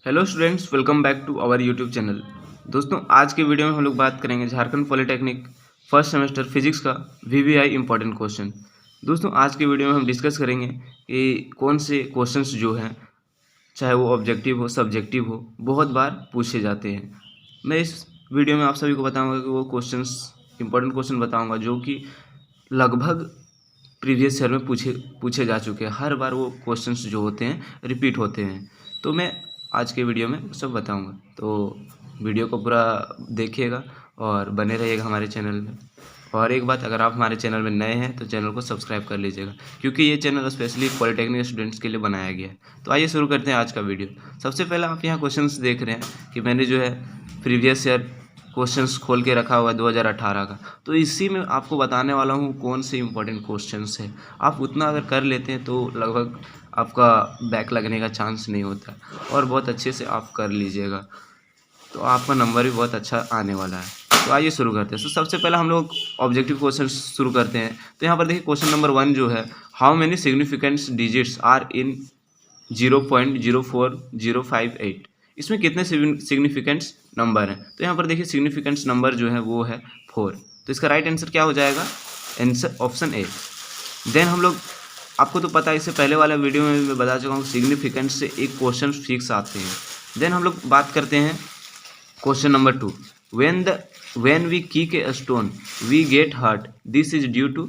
Hello students, welcome back to our YouTube channel. दोस्तों, आज के वीडियो में हम लोग बात करेंगे Jharkhand polytechnic first semester physics का वीवीआई इंपॉर्टेंट क्वेश्चन। दोस्तों, आज के वीडियो में हम डिस्कस करेंगे कि कौन से क्वेश्चंस जो हैं, चाहे वो ऑब्जेक्टिव हो सब्जेक्टिव हो, बहुत बार पूछे जाते हैं। मैं इस वीडियो में आप सभी को बताऊँगा कि वो क्वेश्चंस इंपॉर्टेंट क्वेश्चन बताऊँगा जो कि लगभग प्रीवियस ईयर में पूछे जा चुके हैं। हर बार वो क्वेश्चंस जो होते हैं रिपीट होते हैं, तो मैं आज के वीडियो में सब बताऊंगा। तो वीडियो को पूरा देखिएगा और बने रहिएगा हमारे चैनल में। और एक बात, अगर आप हमारे चैनल में नए हैं तो चैनल को सब्सक्राइब कर लीजिएगा, क्योंकि ये चैनल स्पेशली पॉलिटेक्निक स्टूडेंट्स के लिए बनाया गया है। तो आइए शुरू करते हैं आज का वीडियो। सबसे पहले आप यहाँ क्वेश्चंस देख रहे हैं कि मैंने जो है प्रीवियस ईयर क्वेश्चंस खोल के रखा हुआ है 2018 का। तो इसी में आपको बताने वाला हूँ कौन से इंपॉर्टेंट क्वेश्चंस हैं। आप उतना अगर कर लेते हैं तो लगभग आपका बैक लगने का चांस नहीं होता है, और बहुत अच्छे से आप कर लीजिएगा तो आपका नंबर भी बहुत अच्छा आने वाला है। तो आइए शुरू करते हैं। तो सबसे पहले हम लोग ऑब्जेक्टिव क्वेश्चन शुरू करते हैं। तो यहाँ पर देखिए क्वेश्चन नंबर 1 जो है, how many significant digits are in 0.04058। इसमें कितने सिग्निफिकेंट्स नंबर हैं? तो यहाँ पर देखिए सिग्निफिकेंट्स नंबर जो है वो है 4। तो इसका राइट आंसर क्या हो जाएगा? Answer option A. देन हम लोग, आपको तो पता है, इससे पहले वाला वीडियो में मैं बता चुका हूँ, सिग्निफिकेंट से एक क्वेश्चन फिक्स आते हैं। देन हम लोग बात करते हैं question number 2। When we kick a stone we get hurt, this is due to.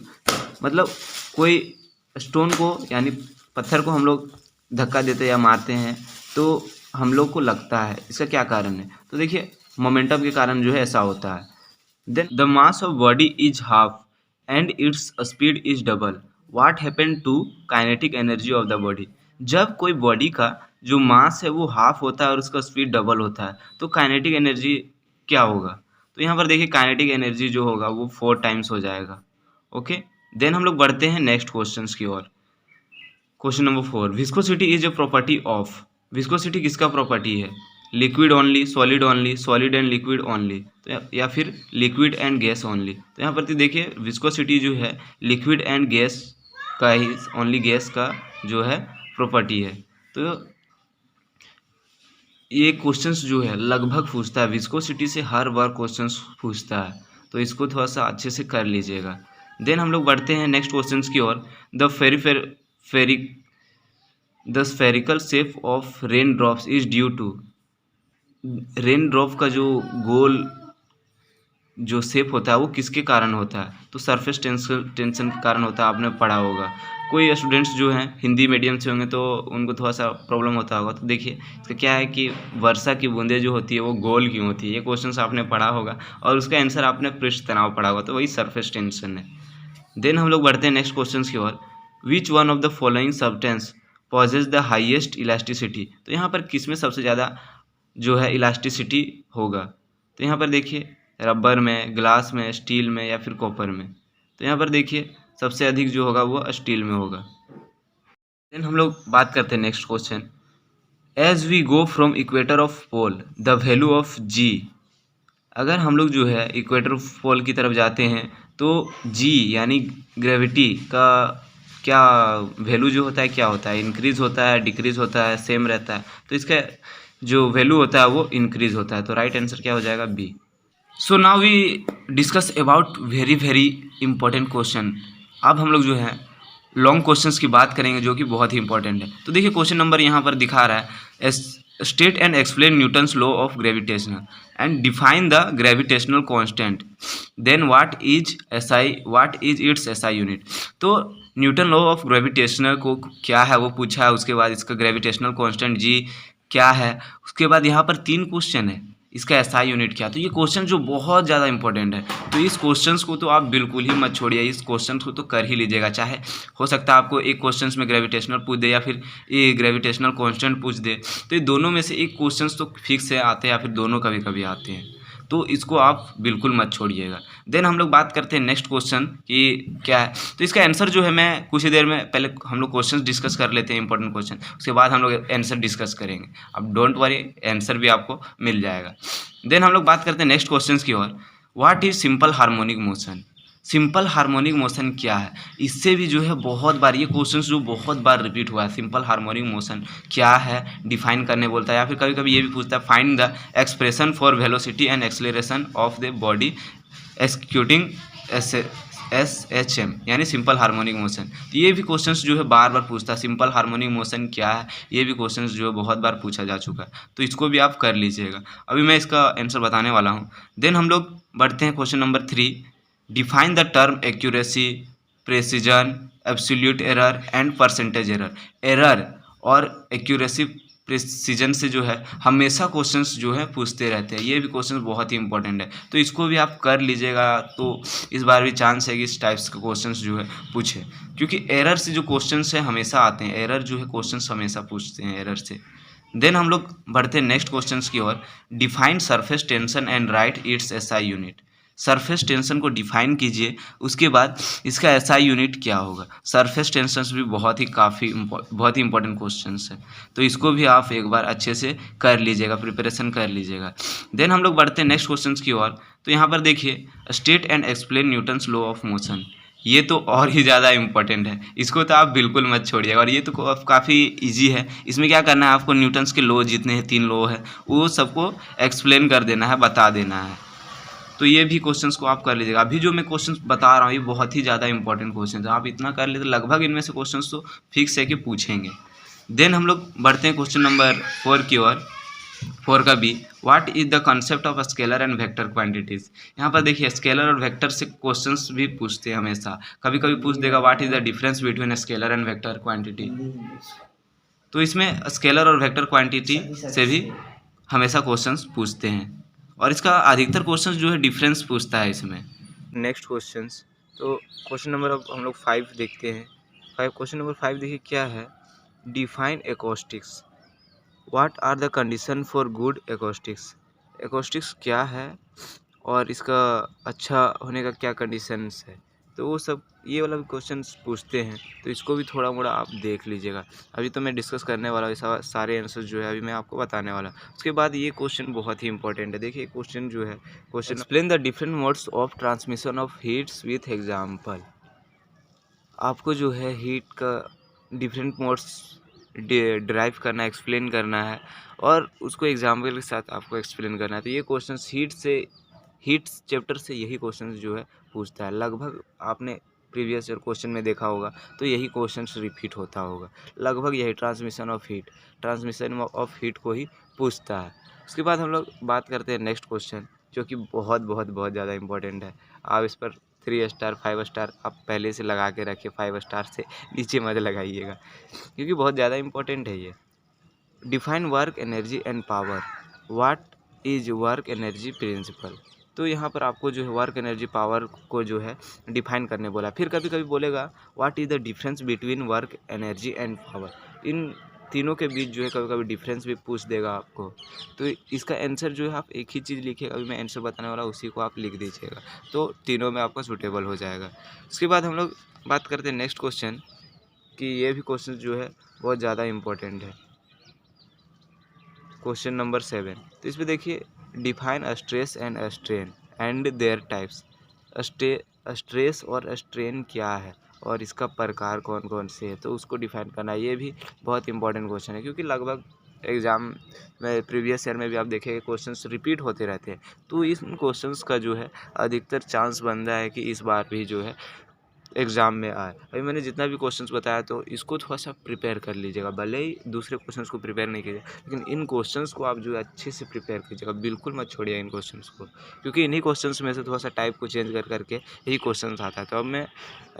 मतलब कोई स्टोन को यानी पत्थर को हम लोग धक्का देते या मारते हैं तो हम लोग को लगता है, इसका क्या कारण है? तो देखिए मोमेंटम के कारण जो है ऐसा होता है। Then the mass of body is half and its speed is double, what happen to kinetic energy of the body. जब कोई बॉडी का जो मास है वो हाफ होता है और उसका स्पीड डबल होता है तो काइनेटिक एनर्जी क्या होगा? तो यहाँ पर देखिए काइनेटिक एनर्जी जो होगा वो 4 टाइम्स हो जाएगा। ओके, देन हम लोग बढ़ते हैं नेक्स्ट क्वेश्चंस की ओर। Question number 4, viscosity is a property of. Viscosity किसका प्रॉपर्टी है? Liquid only, solid only, solid and liquid only, तो या फिर लिक्विड एंड गैस ओनली। तो यहाँ पर तो देखिए विस्कोसिटी जो है लिक्विड एंड गैस का ही, ओनली गैस का जो है प्रॉपर्टी है। तो ये क्वेश्चंस जो है लगभग पूछता है, विस्कोसिटी से हर बार क्वेश्चंस पूछता है, तो इसको थोड़ा सा अच्छे से कर लीजिएगा। देन हम लोग बढ़ते हैं नेक्स्ट क्वेश्चंस की ओर। The spherical shape of raindrops is due to. Raindrop का जो गोल जो शेप होता है वो किसके कारण होता है? तो सरफेस टेंशन के कारण होता है, आपने पढ़ा होगा। कोई स्टूडेंट्स जो हैं हिंदी मीडियम से होंगे तो उनको थोड़ा सा प्रॉब्लम होता होगा। तो देखिए इसका क्या है कि वर्षा की बूंदें जो होती है वो गोल क्यों होती है, ये क्वेश्चन आपने पढ़ा होगा और उसका आंसर आपने पृष्ठ तनाव पढ़ा होगा, तो वही सरफेस टेंशन है। देन हम लोग बढ़ते हैं नेक्स्ट क्वेश्चन की ओर। Which one of the following substance possesses the highest elasticity. तो यहाँ पर किस में सबसे ज़्यादा जो है इलास्टिसिटी होगा? तो यहाँ पर देखिए रबर में, ग्लास में, स्टील में या फिर कॉपर में। तो यहाँ पर देखिए सबसे अधिक जो होगा वो स्टील में होगा। देन हम लोग बात करते हैं next question. As we go from equator of pole the value of G. अगर हम लोग जो है इक्वेटर पोल की तरफ जाते हैं तो जी यानी ग्रेविटी का क्या वैल्यू जो होता है, क्या होता है? इंक्रीज़ होता है, डिक्रीज़ होता है, सेम रहता है? तो इसका जो वैल्यू होता है वो इंक्रीज़ होता है। तो राइट आंसर क्या हो जाएगा? B. So now we discuss about very very important question. अब हम लोग जो है लॉन्ग क्वेश्चंस की बात करेंगे जो कि बहुत ही इंपॉर्टेंट है। तो देखिए क्वेश्चन नंबर यहाँ पर दिखा रहा है, state and explain Newton's law of gravitational and define the gravitational constant, then what is its SI unit. तो न्यूटन लॉ ऑफ ग्रेविटेशनल को क्या है वो पूछा है, उसके बाद इसका ग्रेविटेशनल कांस्टेंट जी क्या है, उसके बाद यहाँ पर 3 क्वेश्चन है, इसका एसआई यूनिट क्या। तो ये क्वेश्चन जो बहुत ज़्यादा इंपॉर्टेंट है, तो इस क्वेश्चंस को तो आप बिल्कुल ही मत छोड़िए, इस क्वेश्चन को तो कर ही लीजिएगा। चाहे हो सकता है आपको एक क्वेश्चंस में ग्रेविटेशनल पूछ दे या फिर ये ग्रेविटेशनल कांस्टेंट पूछ दे, तो ये दोनों में से एक क्वेश्चंस तो फिक्स है आते हैं या फिर दोनों कभी कभी आते हैं, तो इसको आप बिल्कुल मत छोड़िएगा। देन हम लोग बात करते हैं नेक्स्ट क्वेश्चन कि क्या है। तो इसका आंसर जो है मैं कुछ ही देर में, पहले हम लोग क्वेश्चन डिस्कस कर लेते हैं इंपॉर्टेंट क्वेश्चन, उसके बाद हम लोग आंसर डिस्कस करेंगे। अब डोंट वरी, आंसर भी आपको मिल जाएगा। देन हम लोग बात करते हैं नेक्स्ट क्वेश्चन की ओर। What is simple harmonic motion. Simple harmonic motion क्या है, इससे भी जो है बहुत बार ये क्वेश्चन जो बहुत बार रिपीट हुआ है। सिंपल हार्मोनिक मोशन क्या है डिफाइन करने बोलता है, या फिर कभी कभी ये भी पूछता है find the expression for velocity and acceleration of the body executing SHM यानी सिंपल हार्मोनिक मोशन। तो ये भी क्वेश्चंस जो है बार बार पूछता है, सिंपल हार्मोनिक मोशन क्या है, ये भी क्वेश्चंस जो है बहुत बार पूछा जा चुका है, तो इसको भी आप कर लीजिएगा। अभी मैं इसका आंसर बताने वाला हूँ। देन हम लोग बढ़ते हैं question number 3। Define the term accuracy, precision, absolute error and percentage error. Error और एक्यूरेसी प्रिसीजन से जो है हमेशा क्वेश्चंस जो है पूछते रहते हैं, ये भी क्वेश्चंस बहुत ही इंपॉर्टेंट है, तो इसको भी आप कर लीजिएगा। तो इस बार भी चांस है कि इस टाइप्स के क्वेश्चंस जो है पूछे, क्योंकि एरर से जो क्वेश्चंस है हमेशा आते हैं, एरर जो है क्वेश्चंस हमेशा पूछते हैं एरर से। देन हम लोग बढ़ते हैं नेक्स्ट क्वेश्चंस की ओर। Define surface tension and write its SI unit. Surface tension को डिफाइन कीजिए, उसके बाद इसका SI यूनिट क्या होगा। सरफेस टेंशन भी बहुत ही इंपॉर्टेंट क्वेश्चन है, तो इसको भी आप एक बार अच्छे से कर लीजिएगा, प्रिपरेशन कर लीजिएगा। देन हम लोग बढ़ते हैं नेक्स्ट क्वेश्चन की ओर। तो यहाँ पर देखिए state and explain Newton's law of motion, ये तो और ही ज़्यादा इम्पोर्टेंट है, इसको तो आप बिल्कुल मत छोड़िएगा। और ये तो काफ़ी इजी है, इसमें क्या करना है आपको, न्यूटन्स के लॉ जितने हैं 3 लॉ है वो सबको एक्सप्लेन कर देना है, बता देना है। तो ये भी क्वेश्चंस को आप कर लीजिएगा। अभी जो मैं क्वेश्चंस बता रहा हूँ ये बहुत ही ज़्यादा इंपॉर्टेंट क्वेश्चन है, आप इतना कर लेते लगभग इनमें से क्वेश्चंस तो फिक्स है कि पूछेंगे। देन हम लोग बढ़ते हैं क्वेश्चन नंबर 4 की ओर। 4 का B, what is the concept of scalar and vector quantities. यहाँ पर देखिए स्केलर और वेक्टर से क्वेश्चंस भी पूछते हैं हमेशा, कभी कभी पूछ देगा what is the difference between scalar and vector quantity. तो इसमें स्केलर और वेक्टर क्वांटिटी से भी हमेशा क्वेश्चंस पूछते हैं, और इसका अधिकतर क्वेश्चंस जो है डिफरेंस पूछता है इसमें। नेक्स्ट क्वेश्चंस, तो क्वेश्चन नंबर अब हम लोग 5 देखते हैं। क्वेश्चन नंबर 5 देखिए क्या है, define acoustics. What are the condition for good acoustics. Acoustics क्या है और इसका अच्छा होने का क्या कंडीशंस है, तो वो सब ये वाला भी क्वेश्चन पूछते हैं, तो इसको भी थोड़ा मोड़ा आप देख लीजिएगा। अभी तो मैं डिस्कस करने वाला हूँ सारे आंसर जो है अभी मैं आपको बताने वाला। उसके बाद ये क्वेश्चन बहुत ही इंपॉर्टेंट है। देखिए क्वेश्चन जो है, question explain the different modes of transmission of heats with example. आपको जो है हीट का डिफरेंट मोड्स ड्राइव करना, एक्सप्लेन करना है, और उसको एग्जाम्पल के साथ आपको एक्सप्लेन करना है। तो ये क्वेश्चन हीट्स चैप्टर से यही क्वेश्चन जो है पूछता है। लगभग आपने प्रीवियस ईयर क्वेश्चन में देखा होगा, तो यही क्वेश्चन रिपीट होता होगा, लगभग यही ट्रांसमिशन ऑफ हीट को ही पूछता है। उसके बाद हम लोग बात करते हैं नेक्स्ट क्वेश्चन, जो कि बहुत बहुत बहुत ज़्यादा इंपॉर्टेंट है। आप इस पर 3 स्टार 5 स्टार आप पहले से लगा के रखिए, 5 स्टार से नीचे मत लगाइएगा, क्योंकि बहुत ज़्यादा इंपॉर्टेंट है ये। Define work energy and power. What is work energy principal. तो यहाँ पर आपको जो है वर्क एनर्जी पावर को जो है डिफाइन करने बोला। फिर कभी कभी बोलेगा what is the difference between work energy and power. इन तीनों के बीच जो है कभी कभी डिफरेंस भी पूछ देगा आपको, तो इसका आंसर जो है आप एक ही चीज़ लिखिएगा। अभी मैं आंसर बताने वाला उसी को आप लिख दीजिएगा, तो तीनों में आपका सूटेबल हो जाएगा। उसके बाद हम लोग बात करते हैं नेक्स्ट क्वेश्चन, कि ये भी क्वेश्चन जो है बहुत ज़्यादा इम्पोर्टेंट है। क्वेश्चन नंबर 7, तो इसमें देखिए define stress and strain and there types. Stress और स्ट्रेन क्या है और इसका प्रकार कौन कौन से है, तो उसको डिफाइन करना। ये भी बहुत इंपॉर्टेंट क्वेश्चन है, क्योंकि लगभग एग्ज़ाम में प्रीवियस ईयर में भी आप देखेंगे क्वेश्चंस रिपीट होते रहते हैं, तो इन क्वेश्चंस का जो है अधिकतर चांस बन रहा है कि इस बार भी जो है एग्ज़ाम में आए। अभी मैंने जितना भी क्वेश्चंस बताया, तो इसको थोड़ा सा प्रिपेयर कर लीजिएगा। भले ही दूसरे क्वेश्चंस को प्रिपेयर नहीं कीजिए, लेकिन इन क्वेश्चंस को आप जो है अच्छे से प्रिपेयर कीजिएगा, बिल्कुल मत छोड़िए इन क्वेश्चंस को, क्योंकि इन्हीं क्वेश्चंस में से थोड़ा सा टाइप को चेंज कर करके यही क्वेश्चंस आता है। तो अब मैं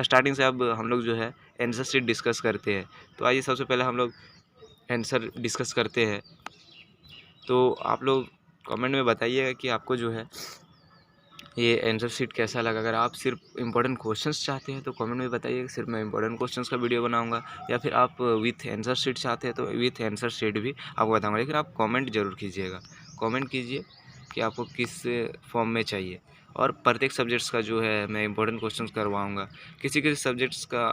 स्टार्टिंग से अब हम लोग जो है आंसर शीट डिस्कस करते हैं। तो आइए सबसे पहले हम लोग आंसर डिस्कस करते हैं। तो आप लोग कमेंट में बताइएगा कि आपको जो है ये आंसर शीट कैसा लगा। अगर आप सिर्फ इंपॉर्टेंट क्वेश्चंस चाहते हैं तो कमेंट में बताइए कि सिर्फ मैं इंपॉर्टेंट क्वेश्चंस का वीडियो बनाऊंगा, या फिर आप विथ आंसर शीट चाहते हैं तो विथ आंसर शीट भी आपको बताऊंगा। लेकिन आप कमेंट जरूर कीजिएगा, कमेंट कीजिए कि आपको किस फॉर्म में चाहिए। और प्रत्येक सब्जेक्ट्स का जो है मैं इंपॉर्टेंट क्वेश्चंस करवाऊँगा। किसी किसी सब्जेक्ट्स का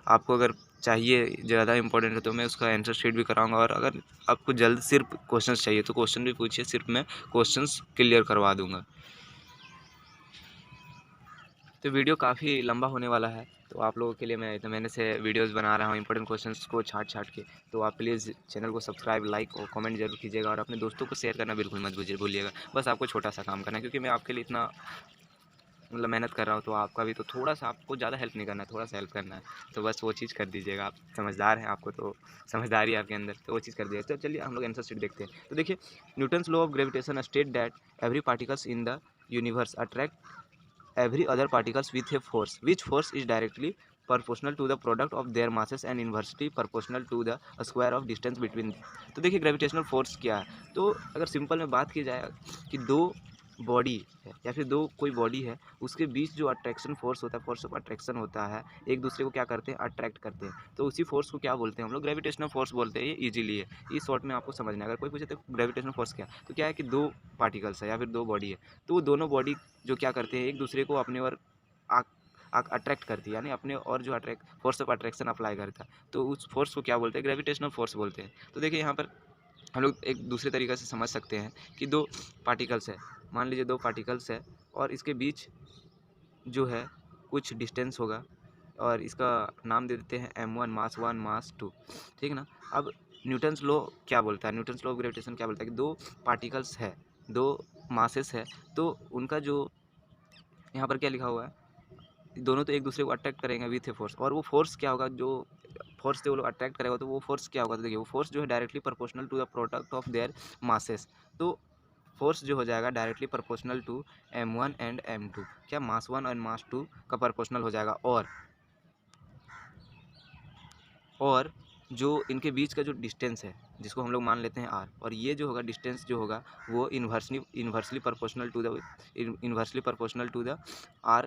आपको अगर चाहिए ज़्यादा इंपॉर्टेंट है तो मैं उसका आंसर शीट भी कराऊंगा। और अगर आपको जल्द सिर्फ क्वेश्चंस चाहिए तो क्वेश्चन भी पूछिए, सिर्फ मैं क्वेश्चंस क्लियर करवा दूँगा। तो वीडियो काफ़ी लंबा होने वाला है, तो आप लोगों के लिए मैं इतने महीने से वीडियोस बना रहा हूँ इंपॉर्टेंट क्वेश्चंस को छाँट-छाँट के। तो आप प्लीज़ चैनल को सब्सक्राइब, लाइक और कमेंट ज़रूर कीजिएगा और अपने दोस्तों को शेयर करना बिल्कुल मत भूलिएगा। बस आपको छोटा-सा काम करना है, क्योंकि मैं आपके लिए इतना मतलब मेहनत कर रहा हूँ, तो आपका भी तो थोड़ा-सा, आपको ज़्यादा हेल्प नहीं करना है, थोड़ा-सा हेल्प करना है। तो बस वो चीज़ कर दीजिएगा, आप समझदार हैं, आपको तो समझदारी है आपके अंदर, तो वो चीज़ कर दीजिएगा। तो चलिए हम लोग आंसर शीट देखते हैं। तो देखिए, Newton's law of gravitation state that every particles in the universe attract every other particles with a force which force is directly proportional to the product of their masses and inversely proportional to the square of distance between them। तो देखिए gravitational force क्या है। तो अगर simple में बात की जाए कि दो बॉडी है या फिर दो कोई बॉडी है, उसके बीच जो अट्रैक्शन फोर्स होता है, फोर्स ऑफ अट्रैक्शन होता है, एक दूसरे को क्या करते हैं, अट्रैक्ट करते हैं। तो उसी फोर्स को क्या बोलते हैं हम लोग, ग्रेविटेशनल फोर्स बोलते हैं। ये इजीली है, इस शॉर्ट में आपको समझना है। अगर कोई पूछे तो ग्रेविटेशनल फोर्स क्या है, तो क्या है कि दो पार्टिकल्स है या फिर दो बॉडी है, तो वो दोनों बॉडी जो क्या करते हैं, एक दूसरे को अपने ओर अट्रैक्ट करती है, यानी अपने और जो attract force of attraction apply करता है, तो उस फोर्स को क्या बोलते हैं, ग्रेविटेशनल फोर्स बोलते हैं। तो देखिए यहाँ पर हम लोग एक दूसरे तरीके से समझ सकते हैं कि दो पार्टिकल्स है, मान लीजिए दो पार्टिकल्स है और इसके बीच जो है कुछ डिस्टेंस होगा और इसका नाम दे देते हैं m1 मास 1 मास 2, ठीक है ना। अब न्यूटन्स लॉ क्या बोलता है, न्यूटन्स लॉ ऑफ ग्रेविटेशन क्या बोलता है कि दो पार्टिकल्स है, दो मासेस है, तो उनका जो यहाँ पर क्या लिखा हुआ है, दोनों तो एक दूसरे को अट्रैक्ट करेंगे विथ ए फोर्स, और वो फोर्स क्या होगा, जो फोर्स से वो लोग अट्रैक्ट करेगा, तो वो फोर्स क्या होगा, तो देखिए वो फोर्स जो है directly proportional to the product of their masses. तो फोर्स जो हो जाएगा directly proportional to m1 and m2, क्या मास 1 और मास 2 का प्रोपोर्शनल हो जाएगा। और जो इनके बीच का जो डिस्टेंस है, जिसको हम लोग मान लेते हैं r, और ये जो होगा डिस्टेंस जो होगा वो inversely proportional to the r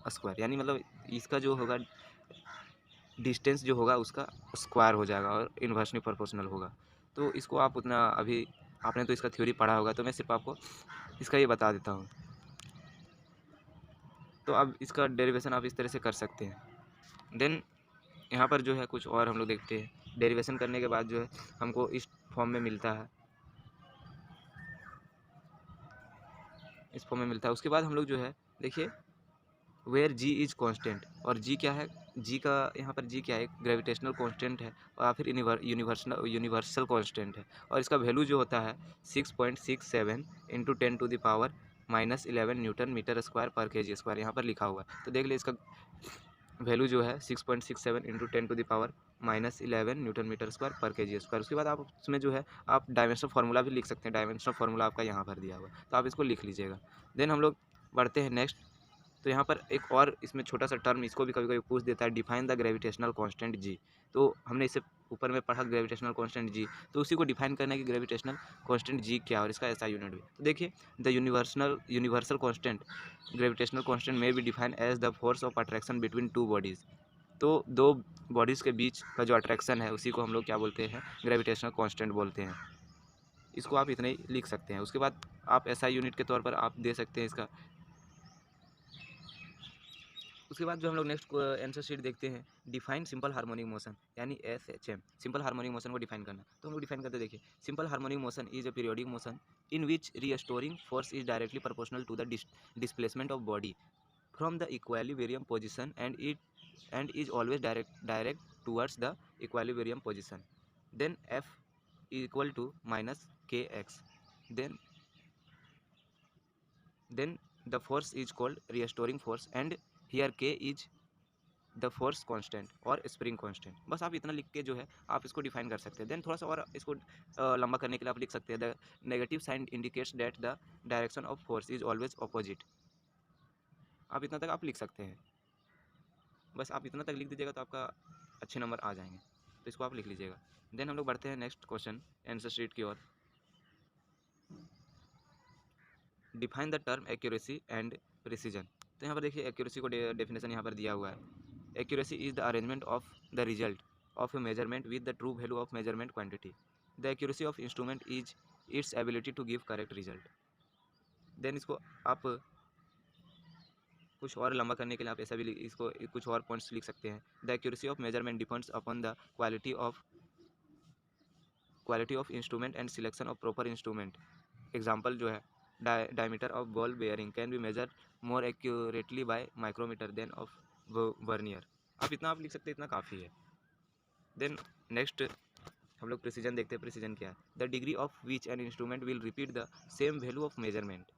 square, यानी मतलब इसका जो होगा डिस्टेंस जो होगा उसका स्क्वायर हो जाएगा और इन्वर्सली प्रोपोर्शनल होगा। तो इसको आप उतना, अभी आपने तो इसका थ्योरी पढ़ा होगा, तो मैं सिर्फ आपको इसका ये बता देता हूँ। तो अब इसका डेरिवेशन आप इस तरह से कर सकते हैं। देन यहाँ पर जो है कुछ और हम लोग देखते हैं, डेरिवेशन करने के बाद जो है हमको इस फॉर्म में मिलता है, इस फॉर्म में मिलता है। उसके बाद हम लोग जो है देखिए वेयर जी इज कांस्टेंट, और जी क्या है, जी का यहाँ पर जी क्या है, ग्रेविटेशनल कांस्टेंट है और फिर यूनिवर्सल कांस्टेंट है, और इसका वैल्यू जो होता है 6.67 इंटू 10⁻⁻11 न्यूटन मीटर स्क्वायर पर kg स्क्वायर, यहाँ पर लिखा हुआ है। तो देख ले इसका वैल्यू जो है 6.67 इंटू 10⁻⁻11 न्यूटन मीटर स्क्वायर पर kg स्क्वायर। उसके बाद आप उसमें जो है आप डायमेंशनल फार्मूला भी लिख सकते हैं, डायमेंशनल फार्मूला आपका यहाँ पर दिया हुआ है, तो आप इसको लिख लीजिएगा। देन हम लोग बढ़ते हैं नेक्स्ट। तो यहाँ पर एक और इसमें छोटा सा टर्म, इसको भी कभी कभी पूछ देता है, डिफाइन द ग्रेविटेशनल कांस्टेंट जी। तो हमने इससे ऊपर में पढ़ा ग्रेविटेशनल कांस्टेंट जी, तो उसी को डिफाइन करना है कि ग्रेविटेशनल कांस्टेंट जी क्या है और इसका ऐसा यूनिट भी। तो देखिए the universal constant gravitational constant में be define as the force of attraction between two bodies. तो दो बॉडीज़ के बीच का जो अट्रैक्शन है उसी को हम लोग क्या बोलते हैं, ग्रेविटेशनल कांस्टेंट बोलते हैं। इसको आप इतना ही लिख सकते हैं। उसके बाद आप एसआई यूनिट के तौर पर आप दे सकते हैं इसका। उसके बाद जो हम लोग नेक्स्ट आंसर शीट देखते हैं, डिफाइन सिंपल हार्मोनिक मोशन, यानी SHM, सिंपल हार्मोनिक मोशन को डिफाइन करना। तो हम लोग डिफाइन करते देखिए, simple harmonic motion is a periodic motion in which restoring force is directly proportional to the displacement of body from the equilibrium position and is always direct towards the equilibrium position. Then F equal to minus kx। then the force is called restoring force and here k is the force constant और spring constant. बस आप इतना लिख के जो है आप इसको डिफाइन कर सकते हैं। देन थोड़ा सा और इसको लंबा करने के लिए आप लिख सकते हैं, the negative sign indicates that the direction of force is always opposite. आप इतना तक आप लिख सकते हैं, बस आप इतना तक लिख दीजिएगा तो आपका अच्छे नंबर आ जाएंगे, तो इसको आप लिख लीजिएगा। देन हम लोग बढ़ते हैं नेक्स्ट क्वेश्चन आंसर शीट की ओर। Define the term accuracy and precision. तो यहाँ पर देखिए एक्यूरेसी को डेफिनेशन यहाँ पर दिया हुआ है। Accuracy is the arrangement of the result of a measurement with the true value of measurement quantity. The accuracy of instrument is its ability to give correct result. Then इसको आप कुछ और लंबा करने के लिए आप ऐसा भी इसको कुछ और पॉइंट्स लिख सकते हैं। The accuracy of measurement depends upon the quality of instrument and selection of proper instrument. Example जो है diameter of ball bearing can be measured more accurately by micrometer than of vernier। आप इतना आप लिख सकते हैं, इतना काफ़ी है। देन नेक्स्ट हम लोग प्रिसीजन देखते हैं। प्रिसीजन क्या है? The degree of which an instrument will repeat the same value of measurement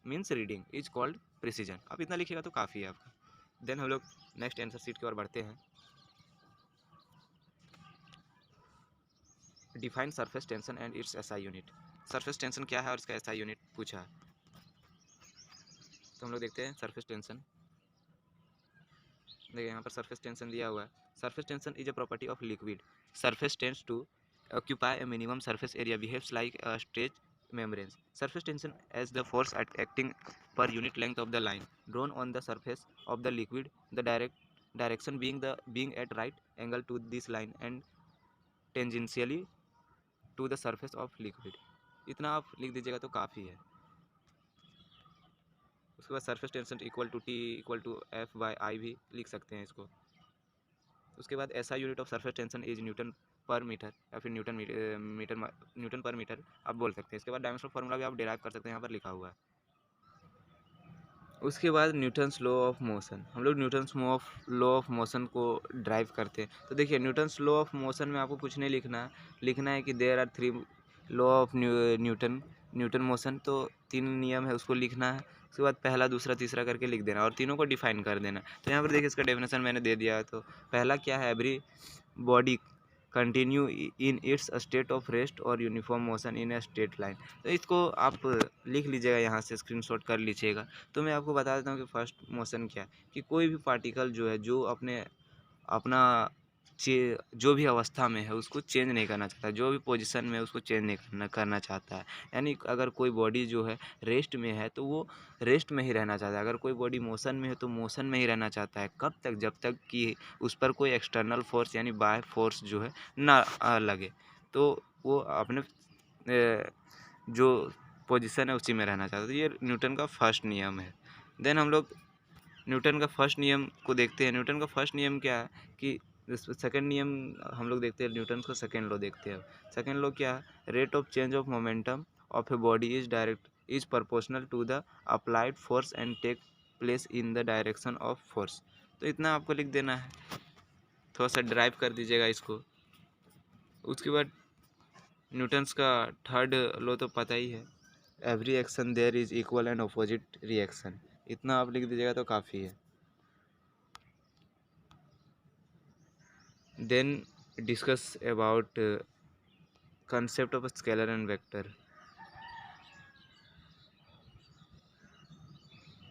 means reading is called precision. आप इतना लिखिएगा तो काफ़ी है आपका। देन हम लोग नेक्स्ट आंसर शीट की ओर बढ़ते हैं। Define surface tension and it's SI unit. Surface tension क्या है और इसका एसआई यूनिट पूछा है, तो हम लोग देखते हैं सरफेस टेंशन। देखिए यहाँ पर सरफेस टेंशन दिया हुआ है। Surface tension is a property of liquid. Surface tends to occupy a minimum surface area, behaves like a stretched membrane. Surface tension as the force acting per unit length of the line drawn on the surface of the liquid, the direction being at right angle to this line and tangentially to the surface of liquid। इतना आप लिख दीजिएगा तो काफ़ी है। उसके बाद surface tension equal to T equal to F by I भी लिख सकते हैं इसको। उसके बाद SI unit of surface tension is Newton per metre या फिर न्यूटन पर मीटर आप बोल सकते हैं। इसके बाद डायमेंशनल फार्मूला भी आप डिराइव कर सकते हैं, यहाँ पर लिखा हुआ है। उसके बाद न्यूटन्स लॉ ऑफ मोशन, हम लोग न्यूटन्स लॉ ऑफ मोशन को ड्राइव करते हैं। तो देखिए न्यूटन्स लॉ ऑफ मोशन में आपको कुछ नहीं लिखना है कि there are 3 law of Newton motion. तो 3 नियम है उसको लिखना है। उसके बाद पहला दूसरा तीसरा करके लिख देना और तीनों को डिफाइन कर देना। तो यहाँ पर देखिए इसका डेफिनेशन मैंने दे दिया है। तो पहला क्या है? Every body continue in its state of rest और uniform motion in a straight line. तो इसको आप लिख लीजिएगा, यहाँ से स्क्रीनशॉट कर लीजिएगा। तो मैं आपको बता देता हूँ कि फर्स्ट मोशन क्या है, कि कोई भी पार्टिकल जो है जो अपना जो भी अवस्था में है उसको चेंज नहीं करना चाहता, जो भी पोजीशन में है उसको चेंज नहीं करना चाहता है। यानी अगर कोई बॉडी जो है रेस्ट में है तो वो रेस्ट में ही रहना चाहता है, अगर कोई बॉडी मोशन में है तो मोशन में ही रहना चाहता है। कब तक? जब तक कि उस पर कोई एक्सटर्नल फोर्स यानी बाह्य फोर्स जो है ना लगे। तो वो अपने जो पोजीशन है उसी में रहना चाहता है। तो ये न्यूटन का फर्स्ट नियम है। देन हम लोग न्यूटन का फर्स्ट नियम को देखते हैं। न्यूटन का फर्स्ट नियम क्या है कि सेकंड नियम हम लोग देखते हैं, न्यूटन का सेकंड लॉ देखते हैं। सेकंड लॉ क्या है? Rate of change of momentum of a body is proportional to the applied force and take place in the direction of force. तो इतना आपको लिख देना है, थोड़ा सा ड्राइव कर दीजिएगा इसको। उसके बाद न्यूटन्स का थर्ड लॉ तो पता ही है, every action there is equal and opposite reaction. इतना आप लिख दीजिएगा तो काफ़ी है। Then discuss about concept of scalar and vector.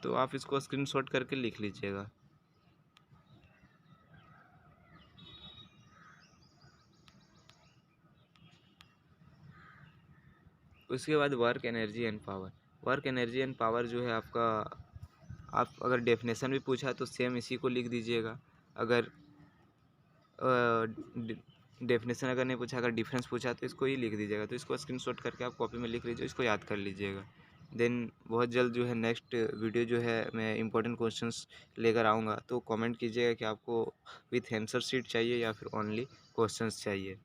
तो आप इसको स्क्रीनशॉट करके लिख लीजिएगा। उसके बाद work energy and power. Work energy and power जो है आपका, आप अगर डेफिनेशन भी पूछा तो सेम इसी को लिख दीजिएगा। अगर डेफिनेशन अगर नहीं पूछा, अगर डिफरेंस पूछा तो इसको ही लिख दीजिएगा। तो इसको स्क्रीनशॉट करके आप कॉपी में लिख लीजिए, इसको याद कर लीजिएगा। देन बहुत जल्द जो है नेक्स्ट वीडियो जो है मैं इंपॉर्टेंट क्वेश्चंस लेकर आऊँगा। तो कमेंट कीजिएगा कि आपको विथ आंसर शीट चाहिए या फिर ओनली क्वेश्चंस चाहिए।